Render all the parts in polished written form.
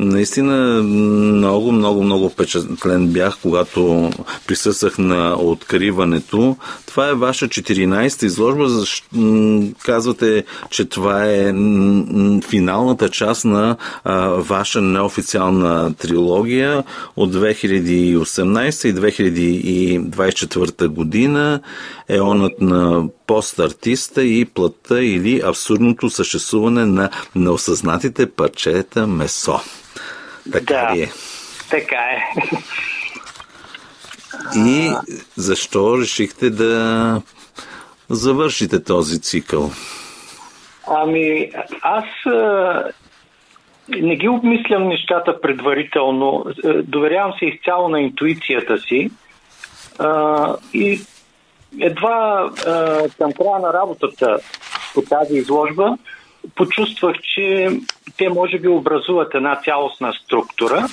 Наистина много, много, много впечатлен бях, когато присъствах на откриването. Това е ваша 14-та изложба. Казвате, че това е финалната част на ваша неофициална трилогия от 2018 и 2024 година. Еонът на постартиста и плътта или абсурдното съществуване на неосъзнатите парчета месо. Така ли е? Така е. И защо решихте да завършите този цикъл? Аз не ги обмислям нещата предварително. Доверявам се изцяло на интуицията си. И едва към края на работата по тази изложба почувствах, че те може би образуват една цялостна структура,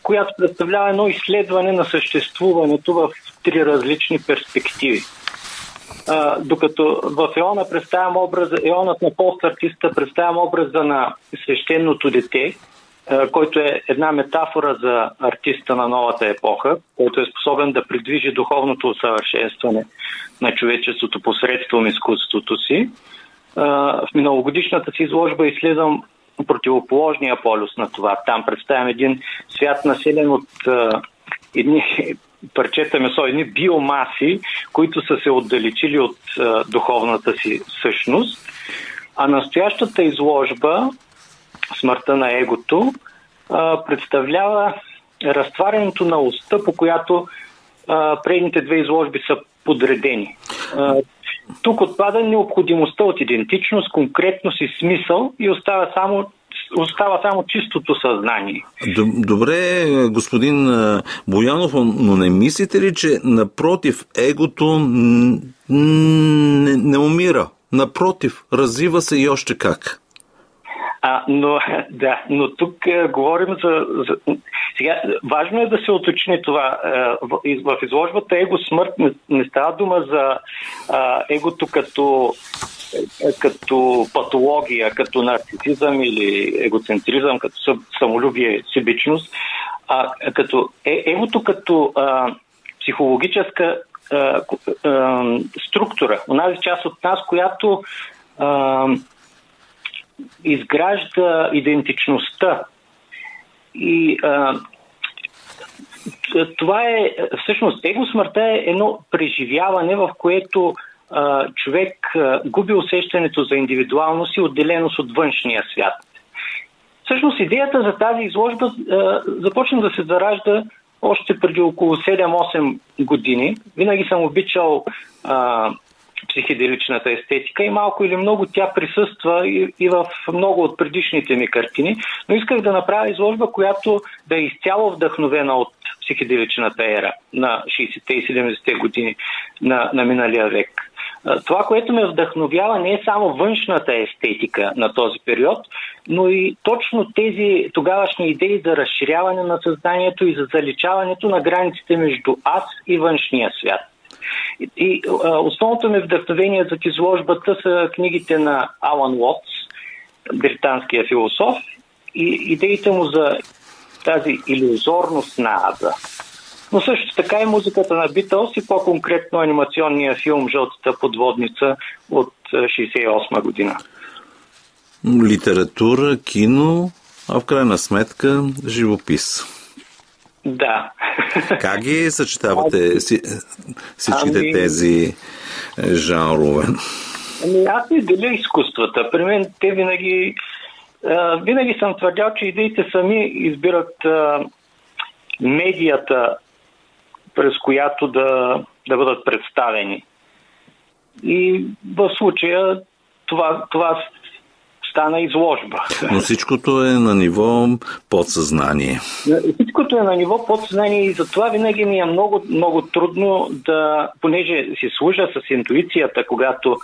която представлява едно изследване на съществуването в три различни перспективи. Докато в Еонът на постартиста представям образа на свещеното дете, който е една метафора за артиста на новата епоха, който е способен да придвижи духовното усъвършенстване на човечеството посредством изкуството си. В миналогодишната си изложба изследвам противоположния полюс на това. Там представям един свят, населен от едни парчета месо, едни биомаси, които са се отдалечили от духовната си същност. А настоящата изложба, Смъртта на егото, представлява разтварянето на оста, по която предните две изложби са подредени. Тук отпада необходимостта от идентичност, конкретност и смисъл и остава само чистото съзнание. Добре, господин Боянов, но не мислите ли, че напротив, егото не умира? Напротив, развива се и още как? Но тук говорим за... Сега, важно е да се уточни това. В изложбата Его смърт не става дума за егото като патология, като нарцисизъм или егоцентризъм, като самолюбие, себичност, като егото като психологическа структура. Онази част от нас, която изгражда идентичността. И това е, всъщност, егосмъртта е едно преживяване, в което човек губи усещането за индивидуалност и отделеност от външния свят. Всъщност, идеята за тази изложба започна да се заражда още преди около 7-8 години. Винаги съм обичал психоделичната естетика и малко или много тя присъства и в много от предишните ми картини, но исках да направя изложба, която да е изцяло вдъхновена от психоделичната ера на 60-те и 70-те години на миналия век. Това, което ме вдъхновява, не е само външната естетика на този период, но и точно тези тогавашни идеи за разширяване на съзнанието и за заличаването на границите между аз и външния свят. И основното ми вдъхновение за изложбата са книгите на Алан Уотс, британския философ, и идеите му за тази илюзорност на ада. Но също така и музиката на Битълс и по-конкретно анимационния филм «Жълтата подводница» от 1968 година. Литература, кино, а в крайна сметка живопис. Да. Как ги съчетавате всичките тези жанрове? Аз не деля изкуствата. При мен те винаги съм твърдял, че идеите сами избират медията, през която да бъдат представени. И в случая това стана изложба. Но всичкото е на ниво подсъзнание. Всичкото е на ниво подсъзнание и затова винаги ми е много, много трудно понеже си служа с интуицията, когато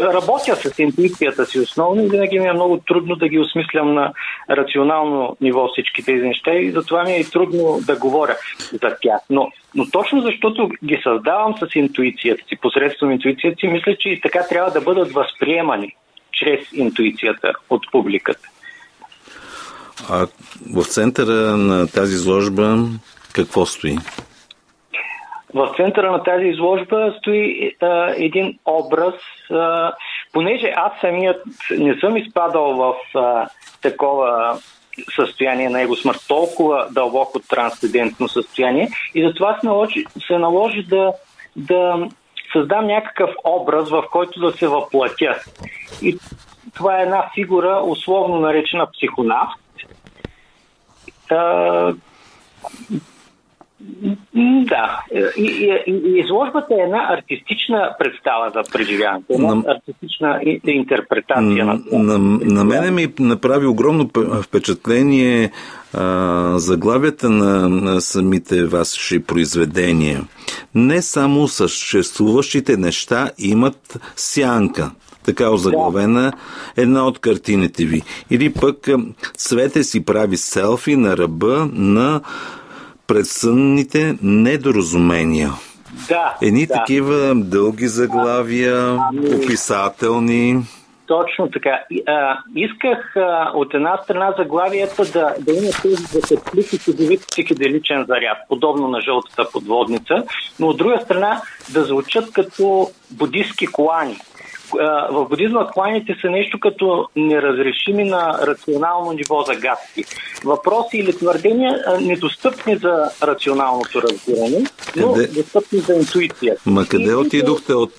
работя с интуицията си основно и винаги ми е много трудно да ги осмислям на рационално ниво всички тези неща и затова ми е трудно да говоря за тях. Но точно защото ги създавам с интуицията си, посредством интуицията си, мисля, че и така трябва да бъдат възприемани, чрез интуицията от публиката. А в центъра на тази изложба какво стои? В центъра на тази изложба стои един образ, понеже аз самият не съм изпадал в такова състояние на егосмърт, толкова дълбоко трансцендентно състояние, и затова се наложи да създам някакъв образ, в който да се въплатя. И това е една фигура, условно наречена психонавт. Да. И изложбата е една артистична представа за преживяването, една артистична интерпретация на мене ми направи огромно впечатление заглавията на самите ваши произведения. Не само съществуващите неща имат сянка, така озаглавена една от картините ви. Или пък Цвете си прави селфи на ръба на предсънните недоразумения. Едни такива дълги заглавия, описателни. Точно така. Исках от една страна заглавията да има тези закъслики вид психеделичен заряд, подобно на жълтата подводница, но от друга страна да звучат като будистки колани. В будизма кланите са нещо като неразрешими на рационално ниво загадки. Въпроси или твърдения недостъпни за рационалното разбиране, но достъпни за интуицията. Къде отидохте от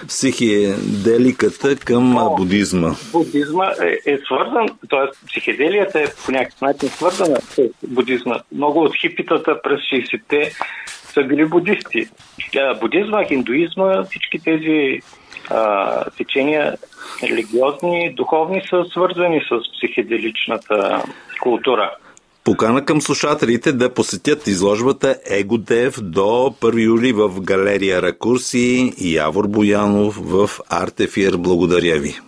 психеделиката към будизма? Будизма е свързан, т.е. психеделията е по някакъв начин свързана с будизма. Много от хипитата през 60-те са били будисти. Будизма, хиндуизма, всички тези течения религиозни, духовни са свързани с психеделичната култура. Покана към слушателите да посетят изложбата Егодев до 1 юли в галерия Ракурси и Явор Боянов в Арт Ефир. Благодаря ви.